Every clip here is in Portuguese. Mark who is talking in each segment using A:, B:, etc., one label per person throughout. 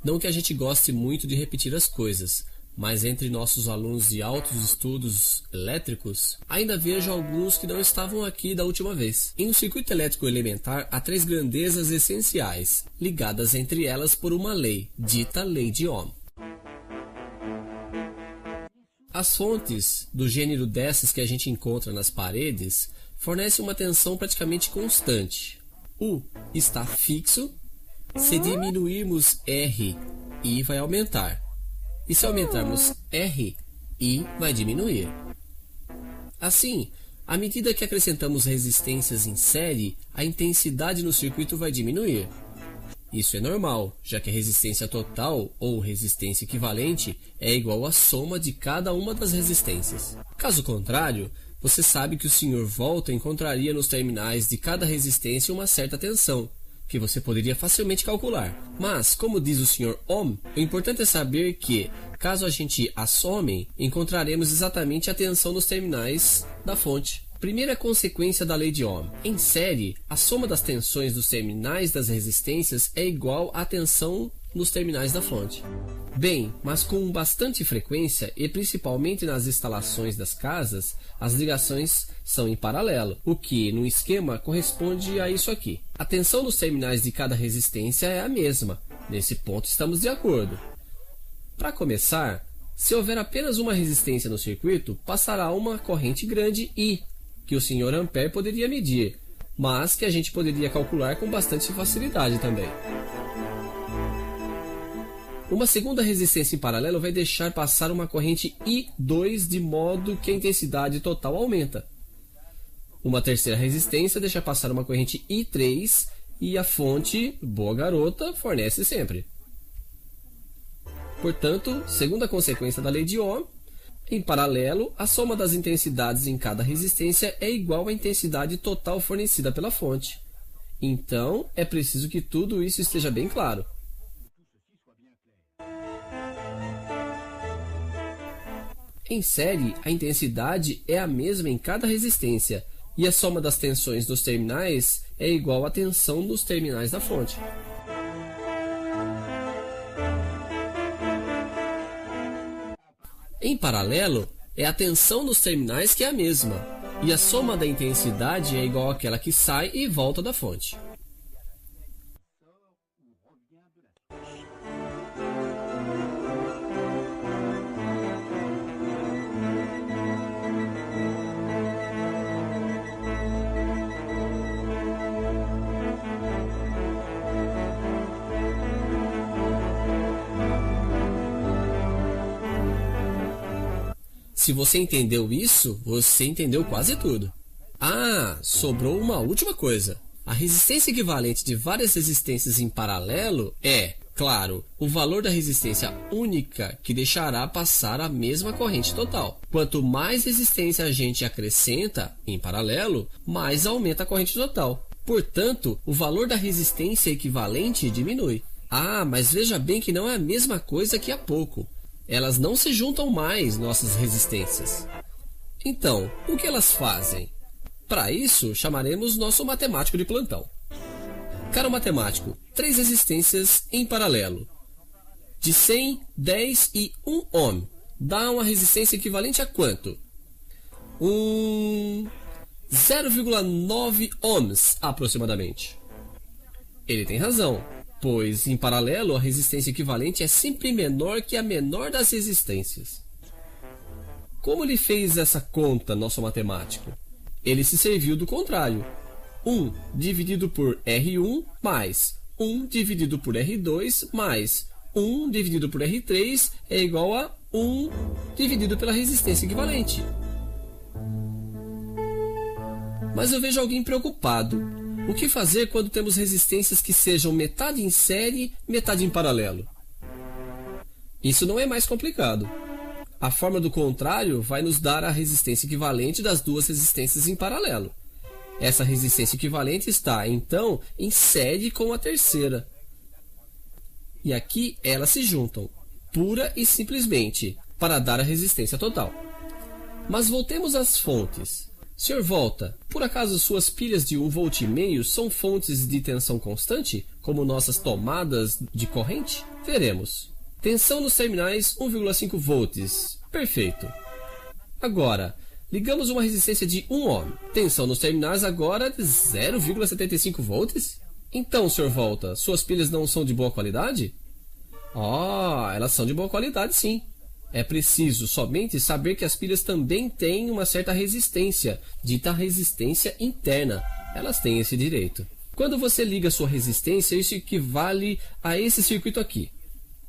A: Não que a gente goste muito de repetir as coisas, mas entre nossos alunos de altos estudos elétricos, ainda vejo alguns que não estavam aqui da última vez. Em um circuito elétrico elementar, há 3 grandezas essenciais, ligadas entre elas por uma lei, dita lei de Ohm. As fontes do gênero dessas que a gente encontra nas paredes fornecem uma tensão praticamente constante. U está fixo. Se diminuirmos R, I vai aumentar. E se aumentarmos R, I vai diminuir. Assim, à medida que acrescentamos resistências em série, a intensidade no circuito vai diminuir. Isso é normal, já que a resistência total, ou resistência equivalente, é igual à soma de cada uma das resistências. Caso contrário, você sabe que o Sr. Volta encontraria nos terminais de cada resistência uma certa tensão, que você poderia facilmente calcular. Mas, como diz o Sr. Ohm, o importante é saber que, caso a gente a some, encontraremos exatamente a tensão nos terminais da fonte. Primeira consequência da lei de Ohm. Em série, a soma das tensões dos terminais das resistências é igual à tensão nos terminais da fonte. Bem, mas com bastante frequência, e principalmente nas instalações das casas, as ligações são em paralelo, o que, no esquema, corresponde a isso aqui. A tensão nos terminais de cada resistência é a mesma. Nesse ponto estamos de acordo. Para começar, se houver apenas uma resistência no circuito, passará uma corrente grande I, que o Sr. Ampere poderia medir, mas que a gente poderia calcular com bastante facilidade também. Uma segunda resistência em paralelo vai deixar passar uma corrente I2 de modo que a intensidade total aumenta. Uma terceira resistência deixa passar uma corrente I3 e a fonte, boa garota, fornece sempre. Portanto, segunda consequência da lei de Ohm, em paralelo, a soma das intensidades em cada resistência é igual à intensidade total fornecida pela fonte. Então, é preciso que tudo isso esteja bem claro. Em série, a intensidade é a mesma em cada resistência, e a soma das tensões dos terminais é igual à tensão nos terminais da fonte. Em paralelo, é a tensão nos terminais que é a mesma, e a soma da intensidade é igual àquela que sai e volta da fonte. Se você entendeu isso, você entendeu quase tudo. Ah, sobrou uma última coisa. A resistência equivalente de várias resistências em paralelo é, claro, o valor da resistência única que deixará passar a mesma corrente total. Quanto mais resistência a gente acrescenta em paralelo, mais aumenta a corrente total. Portanto, o valor da resistência equivalente diminui. Ah, mas veja bem que não é a mesma coisa que há pouco. Elas não se juntam mais, nossas resistências. Então, o que elas fazem? Para isso, chamaremos nosso matemático de plantão. Caro matemático, 3 resistências em paralelo, de 100, 10 e 1 ohm, dá uma resistência equivalente a quanto? 0,9 ohms, aproximadamente. Ele tem razão. Pois, em paralelo, a resistência equivalente é sempre menor que a menor das resistências. Como ele fez essa conta, nosso matemático? Ele se serviu do contrário. 1 dividido por R1 mais 1 dividido por R2 mais 1 dividido por R3 é igual a 1 dividido pela resistência equivalente. Mas eu vejo alguém preocupado. O que fazer quando temos resistências que sejam metade em série, metade em paralelo? Isso não é mais complicado. A forma do contrário vai nos dar a resistência equivalente das duas resistências em paralelo. Essa resistência equivalente está, então, em série com a terceira. E aqui elas se juntam, pura e simplesmente, para dar a resistência total. Mas voltemos às fontes. Sr. Volta, por acaso suas pilhas de 1,5 V são fontes de tensão constante, como nossas tomadas de corrente? Veremos. Tensão nos terminais 1,5 volts. Perfeito. Agora, ligamos uma resistência de 1 ohm. Tensão nos terminais agora de 0,75 volts? Então, Sr. Volta, suas pilhas não são de boa qualidade? Elas são de boa qualidade sim. É preciso somente saber que as pilhas também têm uma certa resistência, dita resistência interna. Elas têm esse direito. Quando você liga sua resistência, isso equivale a esse circuito aqui.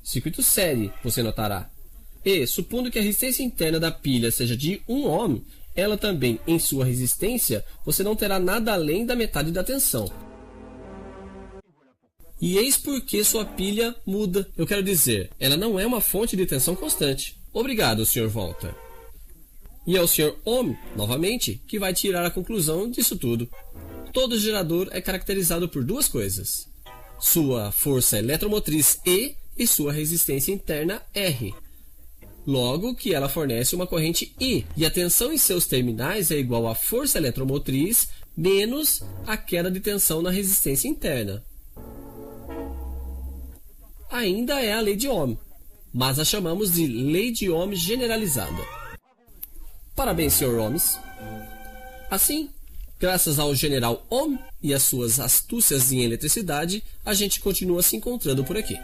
A: Circuito série, você notará. E, supondo que a resistência interna da pilha seja de 1 ohm, ela também, em sua resistência, você não terá nada além da metade da tensão. E eis porque sua pilha muda. Eu quero dizer, ela não é uma fonte de tensão constante. Obrigado, Sr. Volta. E é o Sr. Ohm, novamente, que vai tirar a conclusão disso tudo. Todo gerador é caracterizado por duas coisas: sua força eletromotriz e sua resistência interna R. Logo que ela fornece uma corrente I, e a tensão em seus terminais é igual à força eletromotriz menos a queda de tensão na resistência interna. Ainda é a lei de Ohm, mas a chamamos de lei de Ohm generalizada. Parabéns, Sr. Ohms. Assim, graças ao General Ohm e às suas astúcias em eletricidade, a gente continua se encontrando por aqui.